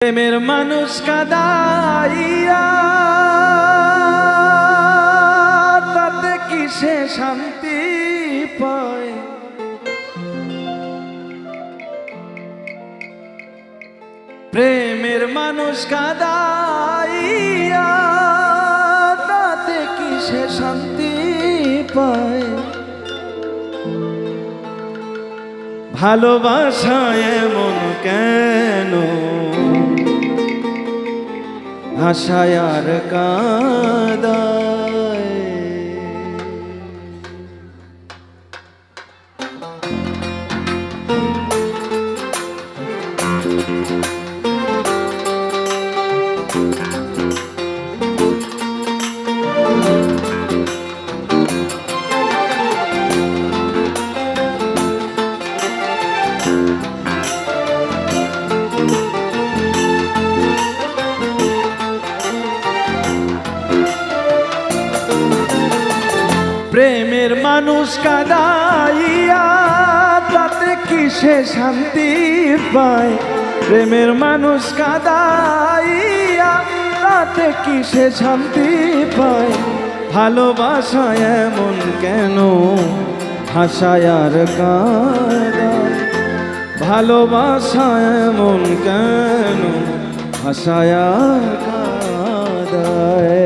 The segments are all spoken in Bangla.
প্রেমের মানুষ কাদাইয়া তাতে কি সে শান্তি পায়? প্রেমের মানুষ কাদাইয়া তাতে কি সে শান্তি পায়? ভালোবাসায় এমন কেন হাসায় আর কাঁদায়? প্রেমের মানুষ কাদাইয়া তাতে কি সে শান্তি পায়? প্রেমের মানুষ কাদাইয়া তাতে কি সে শান্তি পায়? ভালোবাসায় এমন কেন হাসায় আর কাঁদায়? ভালোবাসায় এমন কেন হাসায় আর কাঁদায়?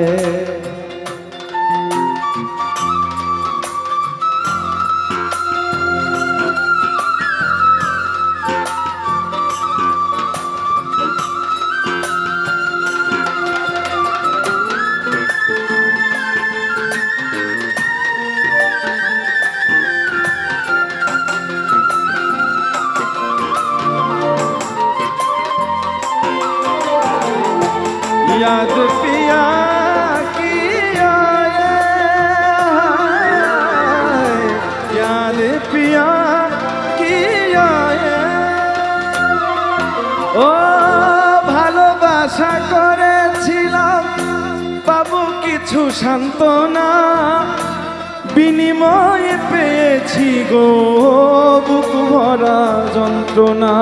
याद पिया की आए, याद पिया की आए। ও ভালোবাসা করেছিলাম পাবো কিছু সান্ত্বনা, বিনিময়ে পেয়েছি গো বুক ভরা যন্ত্রণা।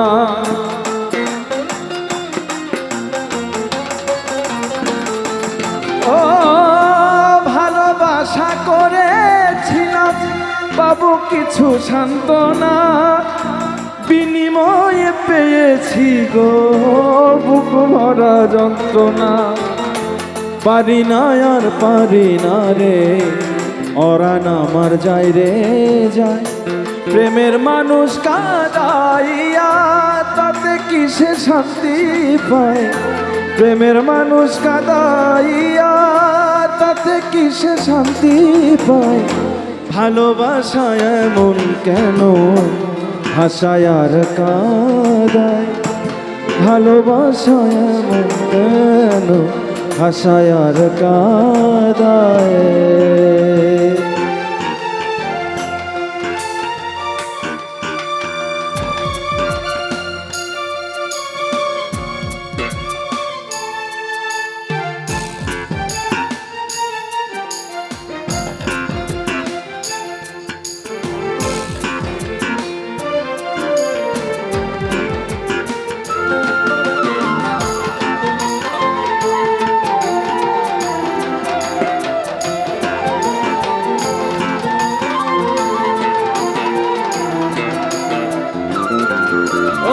ও ভালোবাসা করেছিলাম পাবো কিছু সান্ত্বনা, বিনিময়ে পেয়েছি গো বুক ভরা যন্ত্রণা। পারি না আর পারি না রে, অরান আমার যায় রে যায়। প্রেমের মানুষ কাদাইয়া তাতে কি সে শান্তি পায়? প্রেমের মানুষ কাদাইয়া তাতে কি সে শান্তি পায়? ভালোবাসায় এমন কেন হাসায় আর কাঁদায়? ভালোবাসায় এমন কেন হাসায় আর কাঁদায়?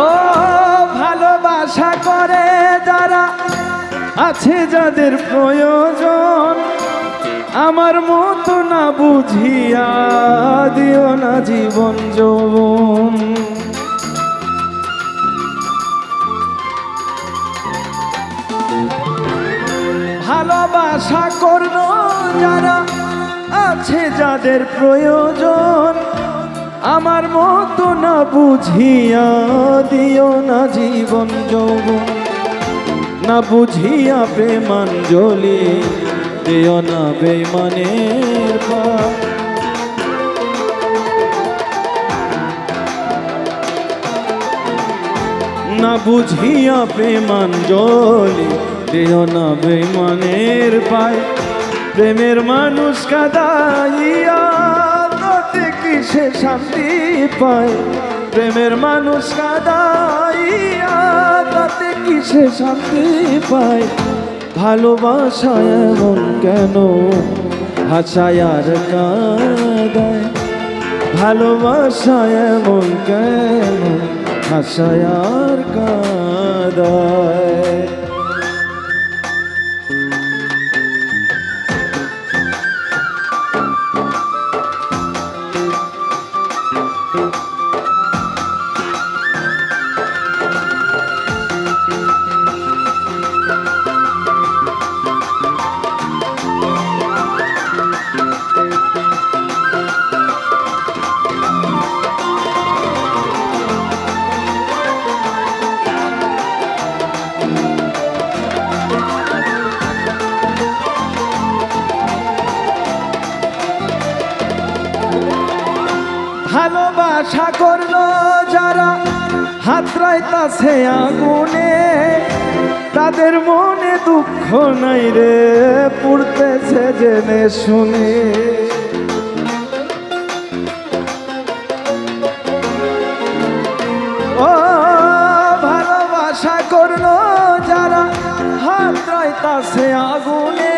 ও ভালোবাসা করে যারা আছে যাদের প্রয়োজন, আমার মতো না বুঝিয়া দিও না জীবন যৌবন। ভালোবাসা করো যারা আছে যাদের প্রয়োজন, আমার মতো না বুঝিয়া দিও না জীবন যৌবন। না বুঝিয়া প্রেমাঞ্জলি দিও না বেঈমানের পায়। না বুঝিয়া প্রেমাঞ্জলি দিও না বেঈমানের পায়। প্রেমের মানুষ কাদাইয়া তাতে কি সে শান্তি পায়? প্রেমের মানুষ কাঁদাইয়া তাতে কিসে শান্তি পায় ভালোবাসায় এমন কেন হাসায় আর কাঁদায় ভালোবাসায় এমন কেন হাসায় আর কাঁদায় ভালোবাসা করলো যারা হাতড়াইতাছে আগুনে তাদের মনে দুঃখ নাই রে পুড়তেছে জেনে শুনে ও ভালোবাসা করলো যারা হাতড়াইতাছে আগুনে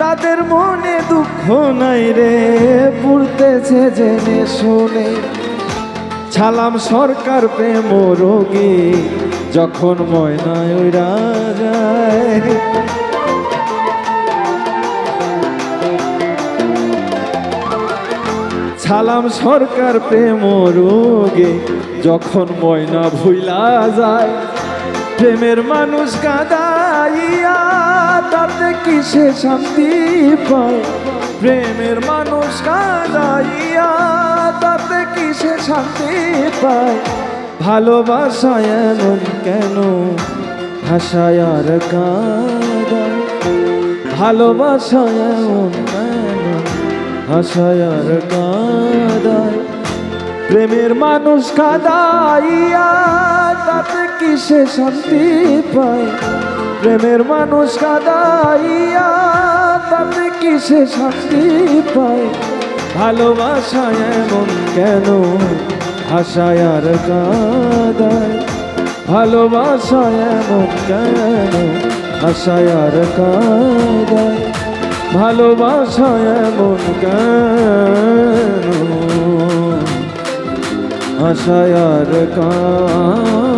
তাদের মনে দুঃখ নাই রে পুড়তেছে জেনে শুনে ছালাম সরকার প্রেম রোগী যখন ময়নায় উড়া যায় ছালাম সরকার প্রেম রোগী যখন ময়না ভুইলা যায় প্রেমের মানুষ কাঁদাইয়া তাতে কিসে শান্তি পায় প্রেমের মানুষ কাঁদাইয়া তাতে কিসে শান্তি পায় ভালোবাসায় এমন কেন হাসায় আর কাঁদায় ভালোবাসায় এমন কেন হাসায় আর কাঁদায় প্রেমের মানুষ কাঁদাইয়া তাতে কিসে শান্তি পায় প্রেমের মানুষ কাঁদাইয়া তাতে কিসে শান্তি পায় ভালোবাসায় এমন কেন হাসায় আর কাঁদায় ভালোবাসায় এমন কেন হাসায় আর কাঁদায় ভালোবাসায় এমন কেন হাসায় আর কাঁদায়